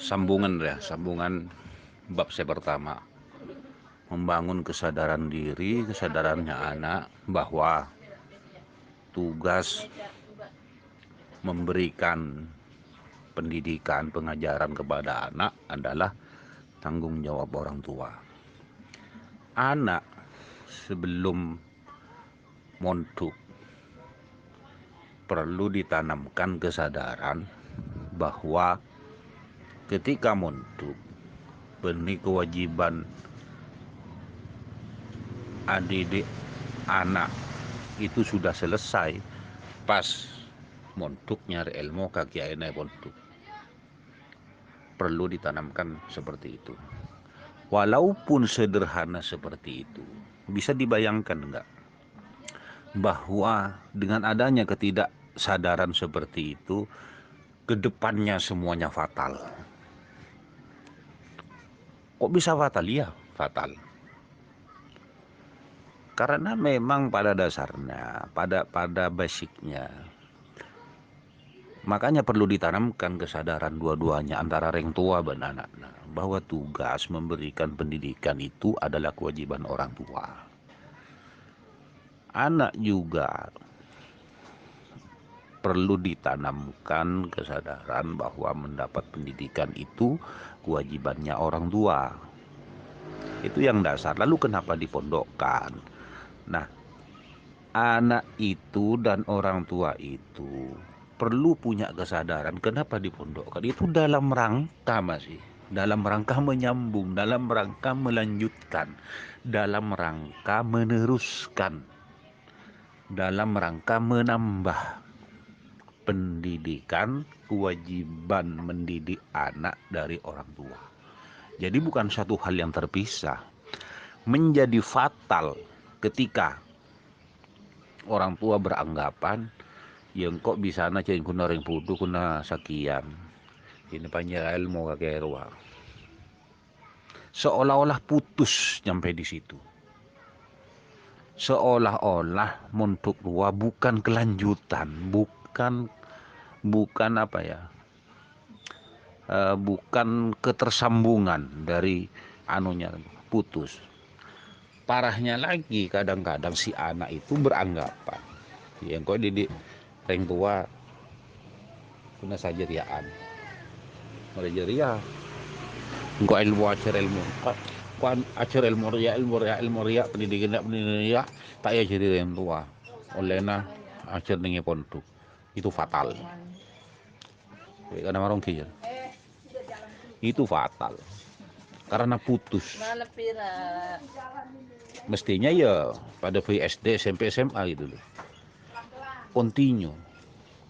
Sambungan bab saya pertama, membangun kesadaran diri, kesadarannya anak bahwa tugas memberikan pendidikan, pengajaran kepada anak adalah tanggung jawab orang tua. Anak sebelum mondok perlu ditanamkan kesadaran bahwa ketika mondok benih kewajiban adik anak itu sudah selesai pas mondok nyari ilmu kaki aina mondok. Perlu ditanamkan seperti itu. Walaupun sederhana seperti itu, bisa dibayangkan enggak bahwa dengan adanya ketidaksadaran seperti itu, kedepannya semuanya fatal. Kok bisa fatal? Ya, fatal. Karena memang pada dasarnya, pada basicnya, makanya perlu ditanamkan kesadaran dua-duanya antara orang tua dan anak, bahwa tugas memberikan pendidikan itu adalah kewajiban orang tua. Anak juga perlu ditanamkan kesadaran bahwa mendapat pendidikan itu kewajibannya orang tua. Itu yang dasar. Lalu kenapa dipondokkan? Nah, anak itu dan orang tua itu perlu punya kesadaran kenapa dipondokkan. Itu dalam rangka dalam rangka menyambung, dalam rangka melanjutkan, dalam rangka meneruskan, dalam rangka menambah pendidikan, kewajiban mendidik anak dari orang tua. Jadi bukan satu hal yang terpisah. Menjadi fatal ketika orang tua beranggapan yang kok bisa na ceng kuna ring putu kuna sakian ini panjang ilmu kakek ruang, seolah-olah putus sampai di situ, seolah-olah mondok tua bukan kelanjutan, bukan apa ya, bukan ketersambungan dari anunya, putus. Parahnya lagi kadang-kadang si anak itu beranggapan yang kok didik ring tua kuna saja riaan mereka engkau ilmu acer ilmu kan acer ilmu ria pendidikan ria tak ya jadi yang tua olehna acer nengi pondok itu fatal karena marong kian itu fatal karena putus. Mestinya ya pada SD SMP SMA gitu loh, continue.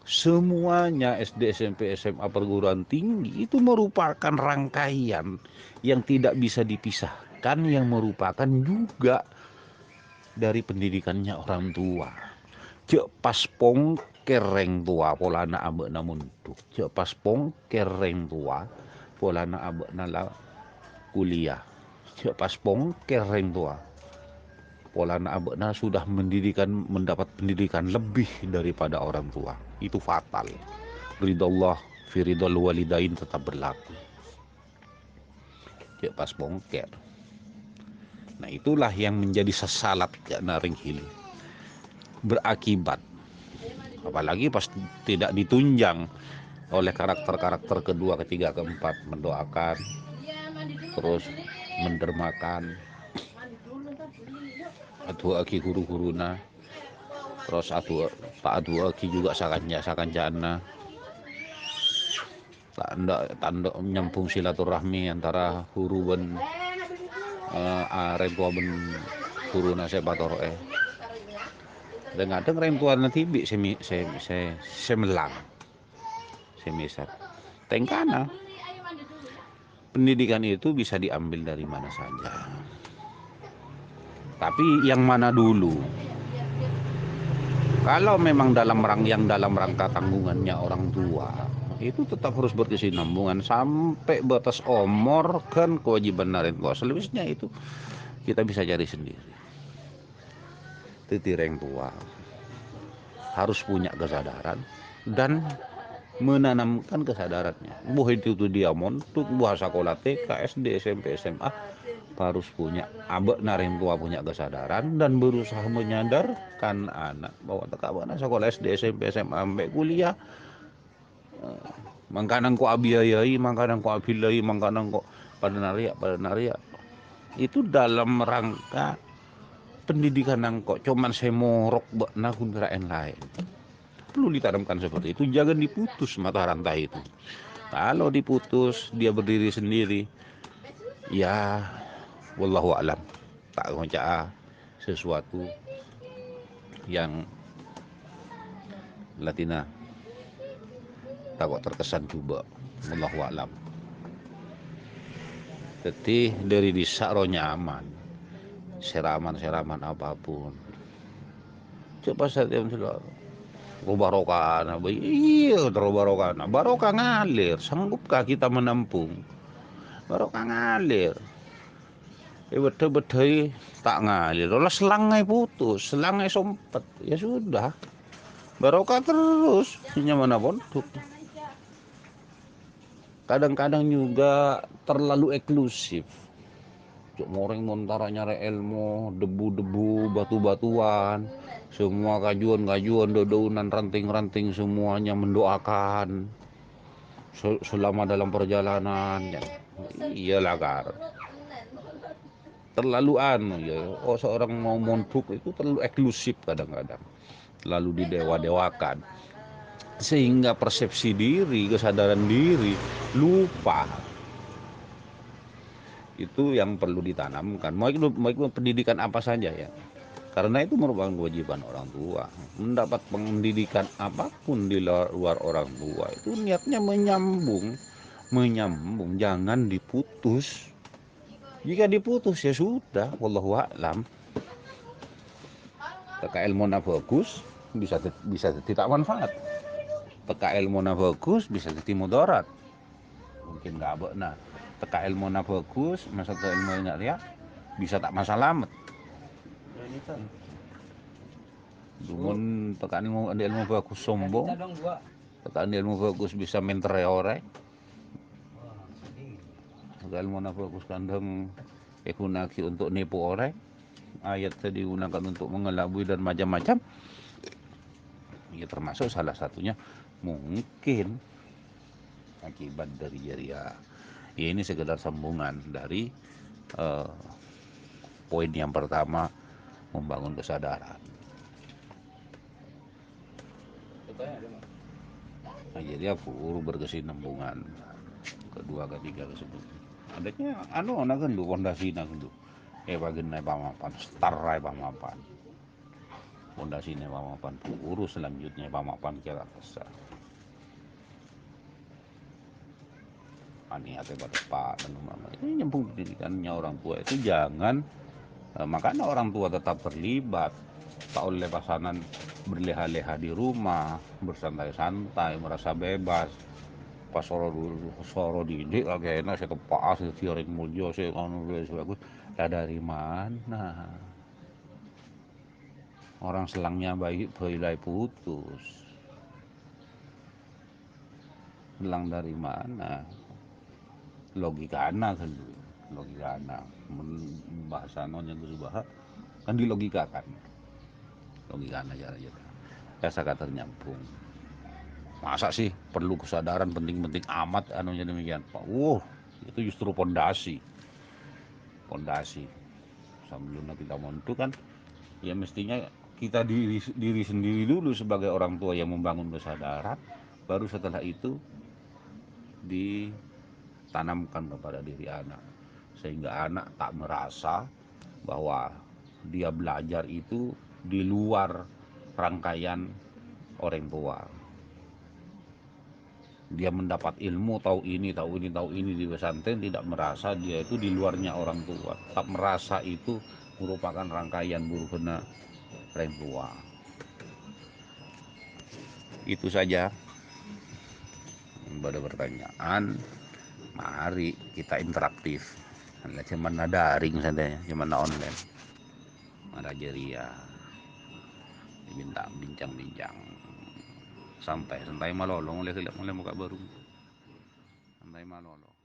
Semuanya SD, SMP, SMA, perguruan tinggi itu merupakan rangkaian yang tidak bisa dipisahkan, yang merupakan juga dari pendidikannya orang tua. Cek pas pong kereng tua pola na abe na muntuk. Cek pas pong kereng tua pola na abe na la kuliah. Cek pas pong kereng tua pola na abe na sudah mendapat pendidikan lebih daripada orang tua. Itu fatal. Ridallah fi ridal walidain tetap berlaku. Cek pas bongker. Nah itulah yang menjadi sesalat ya naring hili. Berakibat. Apalagi pas tidak ditunjang oleh karakter-karakter kedua, ketiga, keempat, mendoakan, terus mendermakan, adu aki guru-guruna, terus adu aki juga sakanjana. Tanda menyambung silaturahmi antara huru ben rentua ben huru nase batoroe dengan ada rentua nanti bi semelang semisal tengkana pendidikan itu bisa diambil dari mana saja, tapi yang mana dulu. Kalau memang dalam rangka tanggungannya orang tua, itu tetap harus berkesinambungan sampai batas umur kan kewajiban narin tua. Selebihnya itu kita bisa cari sendiri. Titi orang tua harus punya kesadaran dan menanamkan kesadarannya. Buah itu tuh dia montuk, buah sekolah TK, SD, SMP, SMA harus punya abek nareng tua punya kesadaran dan berusaha menyadarkan anak bahwa teka mana sekolah SD, SMP, SMA sampai kuliah mangkanang ko abiyayai, mangkanang ko abilai, mangkanang ko pada naria itu dalam rangka pendidikan nang kok cuman semorok bak nahun lain perlu ditanamkan seperti itu, jangan diputus mata rantai itu. Kalau diputus dia berdiri sendiri, ya wallahu alam, tak ngoca sesuatu yang latina takut terkesan coba, wallahu alam. Jadi dari disaro nyaman, seraman apapun. Coba saya sudah barokah, iya barokah, barokah ngalir. Sanggupkah kita menampung? Barokah ngalir. Betul-betul tak ngalir. Kalau selangnya putus, selangnya sompet, ya sudah. Barokah terus, nyaman pondok. Kadang-kadang juga terlalu eksklusif. Cuk moreng montara nyari ilmu, debu-debu, batu-batuan, semua kajuan-kajuan, dedaunan, ranting-ranting semuanya mendoakan selama dalam perjalanan. Iyalah kar. Terlalu ya. Oh seorang mau mondok itu terlalu eksklusif kadang-kadang. Lalu didewa-dewakan. Sehingga persepsi diri, kesadaran diri lupa. Itu yang perlu ditanamkan. Mau itu pendidikan apa saja ya. Karena itu merupakan kewajiban orang tua. Mendapat pendidikan apapun di luar orang tua itu niatnya menyambung, jangan diputus. Jika diputus ya sudah, wallahu a'lam. Teka ilmu bagus bisa tidak manfaat. Teka ilmu bagus bisa jadi mudarat. Mungkin nggak benar. Teka ilmu bagus, masa ke ilmu nggak lihat bisa tak masalah. Ini kan. Dumun tekan ilmu bagus sombong. Tekan ilmu bagus bisa mentere orang. Tekan ilmu bagus kandang ekunaki untuk nipu orang. Ayat tadi digunakan untuk mengelabui dan macam-macam. Ya termasuk salah satunya mungkin akibat dari ya ini sekedar sambungan dari poin yang pertama, membangun kesadaran. Nah, jadi aku berkesinambungan kedua ketiga tersebut. Adanya kan lu pondasi kan lu. Bagian pamapan, star pamapan. Pondasi pamapan, urus selanjutnya pamapan kira besar. Niatnya pada Pak dan mama ini nyambung pendidikannya orang tua itu jangan makanya orang tua tetap terlibat tak oleh pasangan berleha-leha di rumah bersantai-santai merasa bebas pas soro didik lagi enak saya kepas saya tiaring muljo saya kan bagus lah dari mana orang selangnya baik belai putus selang dari mana logika anak kan logika anak bahasa non yang berbahasa kan dilogikakan logika anak aja saya kata nyambung masa sih perlu kesadaran penting-penting amat anunya demikian Pak itu justru pondasi sebelum kita montu kan ya mestinya kita diri sendiri dulu sebagai orang tua yang membangun kesadaran baru setelah itu ditanamkan kepada diri anak sehingga anak tak merasa bahwa dia belajar itu di luar rangkaian orang tua. Dia mendapat ilmu tahu ini di pesantren tidak merasa dia itu di luarnya orang tua. Tak merasa itu merupakan rangkaian burukna orang tua. Itu saja. Pada pertanyaan, mari kita interaktif. Cuma daring saja, cuma online. Ada jeria, diminta bincang-bincang. Sampai Malolo mulai muka baru. Santai Malolo.